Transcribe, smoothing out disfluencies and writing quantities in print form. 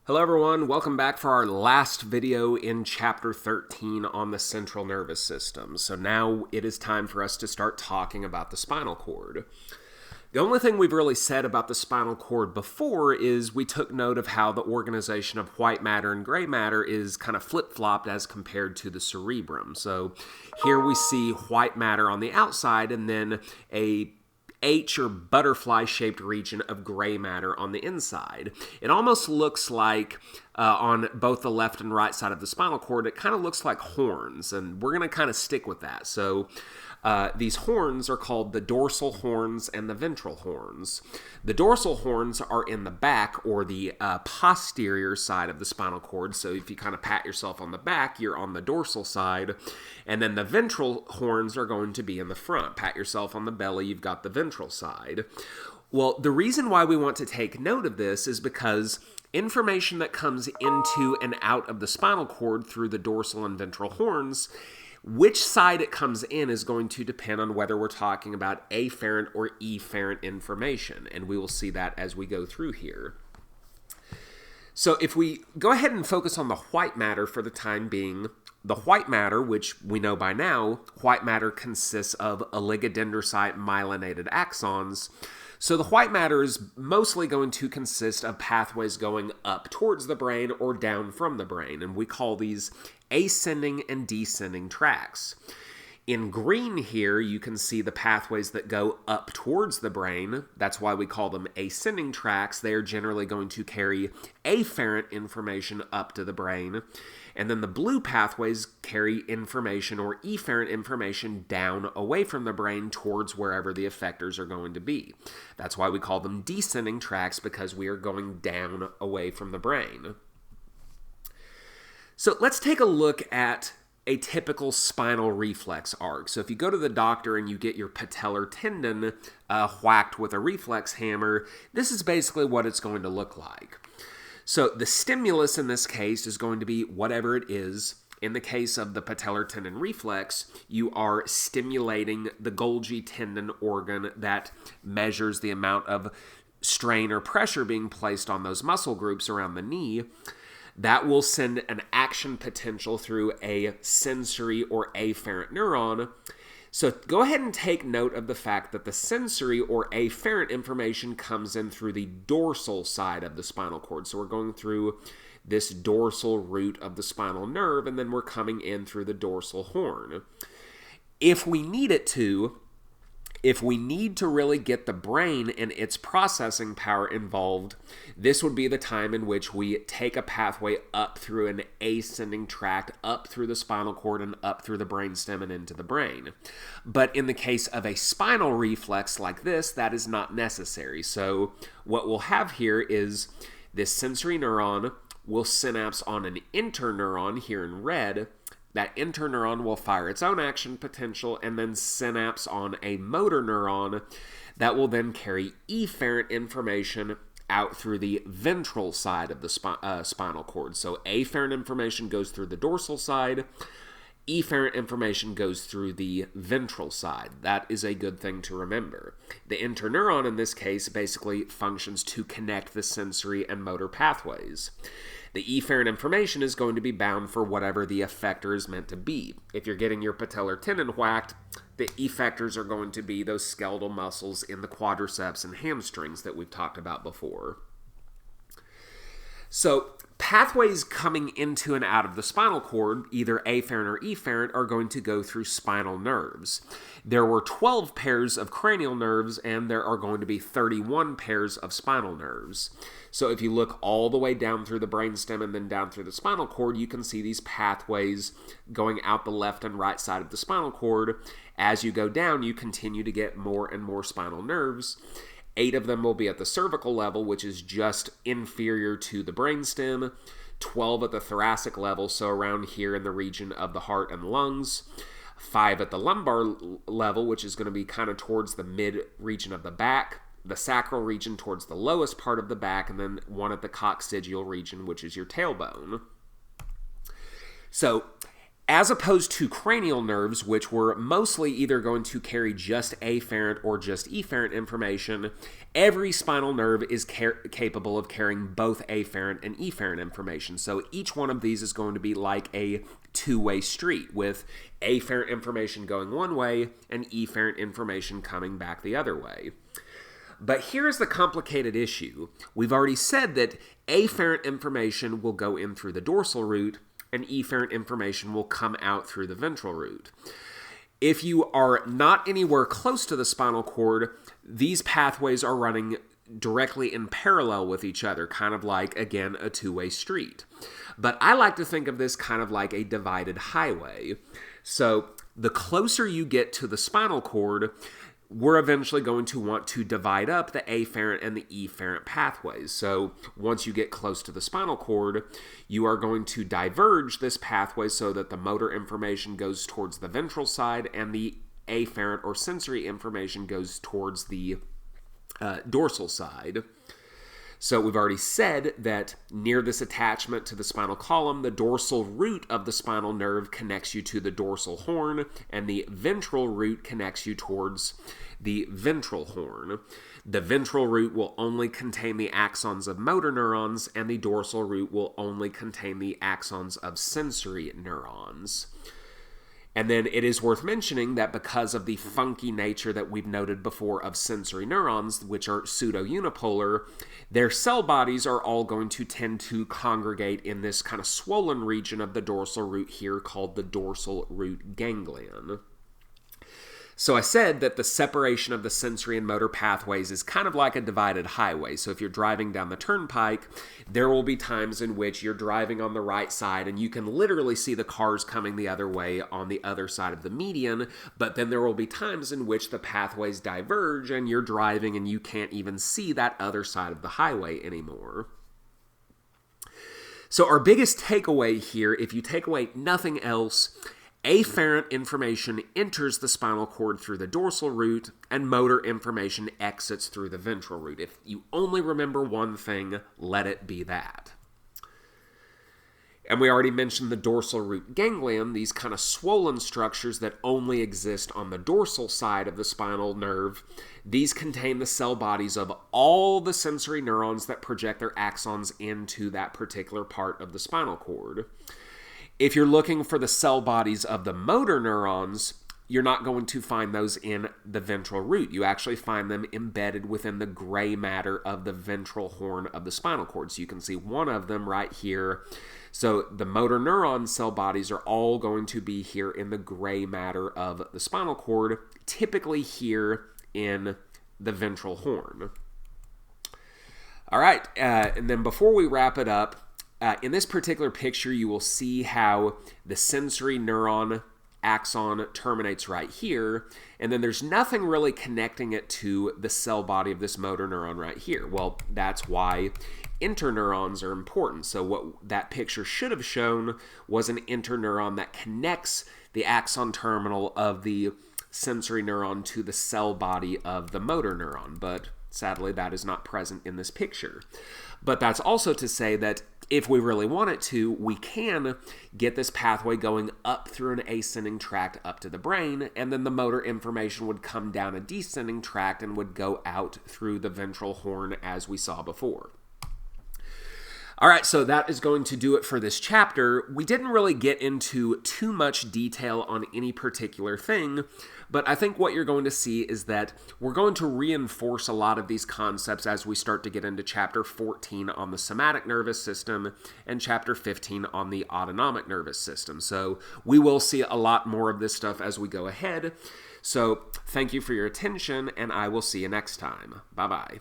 Hello everyone, welcome back for our last video in chapter 13 on the central nervous system. So now it is time for us to start talking about the spinal cord. The only thing we've really said about the spinal cord before is we took note of how the organization of white matter and gray matter is kind of flip-flopped as compared to the cerebrum. So here we see white matter on the outside and then a H or butterfly-shaped region of gray matter on the inside. It almost looks like, on both the left and right side of the spinal cord, it kind of looks like horns, and we're going to kind of stick with that. So these horns are called the dorsal horns and the ventral horns. The dorsal horns are in the back, or the posterior side of the spinal cord. So if you kind of pat yourself on the back, you're on the dorsal side. And then the ventral horns are going to be in the front. Pat yourself on the belly, you've got the ventral side. Well, the reason why we want to take note of this is because information that comes into and out of the spinal cord through the dorsal and ventral horns, which side it comes in is going to depend on whether we're talking about afferent or efferent information, and we will see that as we go through here. So if we go ahead and focus on the white matter for the time being, the white matter, which we know by now, white matter consists of oligodendrocyte myelinated axons. So the white matter is mostly going to consist of pathways going up towards the brain or down from the brain, and we call these ascending and descending tracts. In green here, you can see the pathways that go up towards the brain. That's why we call them ascending tracts. They are generally going to carry afferent information up to the brain. And then the blue pathways carry information or efferent information down away from the brain towards wherever the effectors are going to be. That's why we call them descending tracts, because we are going down away from the brain. So let's take a look at a typical spinal reflex arc. So if you go to the doctor and you get your patellar tendon whacked with a reflex hammer, this is basically what it's going to look like. So the stimulus in this case is going to be whatever it is. In the case of the patellar tendon reflex, you are stimulating the Golgi tendon organ that measures the amount of strain or pressure being placed on those muscle groups around the knee. That will send an action potential through a sensory or afferent neuron. So go ahead and take note of the fact that the sensory or afferent information comes in through the dorsal side of the spinal cord. So we're going through this dorsal root of the spinal nerve, and then we're coming in through the dorsal horn. If we need to really get the brain and its processing power involved, this would be the time in which we take a pathway up through an ascending tract, up through the spinal cord and up through the brainstem and into the brain. But in the case of a spinal reflex like this, that is not necessary. So what we'll have here is this sensory neuron will synapse on an interneuron here in red. That interneuron will fire its own action potential and then synapse on a motor neuron that will then carry efferent information out through the ventral side of the spinal cord. So afferent information goes through the dorsal side, efferent information goes through the ventral side. That is a good thing to remember. The interneuron in this case basically functions to connect the sensory and motor pathways. The efferent information is going to be bound for whatever the effector is meant to be. If you're getting your patellar tendon whacked, the effectors are going to be those skeletal muscles in the quadriceps and hamstrings that we've talked about before. So pathways coming into and out of the spinal cord, either afferent or efferent, are going to go through spinal nerves. There were 12 pairs of cranial nerves, and there are going to be 31 pairs of spinal nerves. So if you look all the way down through the brainstem and then down through the spinal cord, you can see these pathways going out the left and right side of the spinal cord. As you go down, you continue to get more and more spinal nerves. 8 of them will be at the cervical level, which is just inferior to the brainstem. 12 at the thoracic level, so around here in the region of the heart and lungs. 5 at the lumbar level, which is going to be kind of towards the mid region of the back. The sacral region towards the lowest part of the back, and then 1 at the coccygeal region, which is your tailbone. So As opposed to cranial nerves, which were mostly either going to carry just afferent or just efferent information, every spinal nerve is capable of carrying both afferent and efferent information. So each one of these is going to be like a two-way street, with afferent information going one way and efferent information coming back the other way. But here's the complicated issue. We've already said that afferent information will go in through the dorsal root, and efferent information will come out through the ventral root. If you are not anywhere close to the spinal cord, these pathways are running directly in parallel with each other, kind of like, again, a two-way street. But I like to think of this kind of like a divided highway. So the closer you get to the spinal cord, we're eventually going to want to divide up the afferent and the efferent pathways. So once you get close to the spinal cord, you are going to diverge this pathway so that the motor information goes towards the ventral side and the afferent or sensory information goes towards the dorsal side. So we've already said that near this attachment to the spinal column, the dorsal root of the spinal nerve connects you to the dorsal horn, and the ventral root connects you towards the ventral horn. The ventral root will only contain the axons of motor neurons, and the dorsal root will only contain the axons of sensory neurons. And then it is worth mentioning that because of the funky nature that we've noted before of sensory neurons, which are pseudo-unipolar, their cell bodies are all going to tend to congregate in this kind of swollen region of the dorsal root here called the dorsal root ganglion. So I said that the separation of the sensory and motor pathways is kind of like a divided highway. So if you're driving down the turnpike, there will be times in which you're driving on the right side and you can literally see the cars coming the other way on the other side of the median, but then there will be times in which the pathways diverge and you're driving and you can't even see that other side of the highway anymore. So our biggest takeaway here, if you take away nothing else, afferent information enters the spinal cord through the dorsal root, and motor information exits through the ventral root. If you only remember one thing, let it be that. And we already mentioned the dorsal root ganglion, these kind of swollen structures that only exist on the dorsal side of the spinal nerve. These contain the cell bodies of all the sensory neurons that project their axons into that particular part of the spinal cord. If you're looking for the cell bodies of the motor neurons, you're not going to find those in the ventral root. You actually find them embedded within the gray matter of the ventral horn of the spinal cord. So you can see one of them right here. So the motor neuron cell bodies are all going to be here in the gray matter of the spinal cord, typically here in the ventral horn. All right, and then before we wrap it up, in this particular picture, you will see how the sensory neuron axon terminates right here, and then there's nothing really connecting it to the cell body of this motor neuron right here. Well, that's why interneurons are important. So what that picture should have shown was an interneuron that connects the axon terminal of the sensory neuron to the cell body of the motor neuron, but sadly that is not present in this picture. But that's also to say that if we really wanted to, we can get this pathway going up through an ascending tract up to the brain, and then the motor information would come down a descending tract and would go out through the ventral horn as we saw before. All right, so that is going to do it for this chapter. We didn't really get into too much detail on any particular thing, but I think what you're going to see is that we're going to reinforce a lot of these concepts as we start to get into Chapter 14 on the somatic nervous system and Chapter 15 on the autonomic nervous system. So we will see a lot more of this stuff as we go ahead. So thank you for your attention, and I will see you next time. Bye-bye.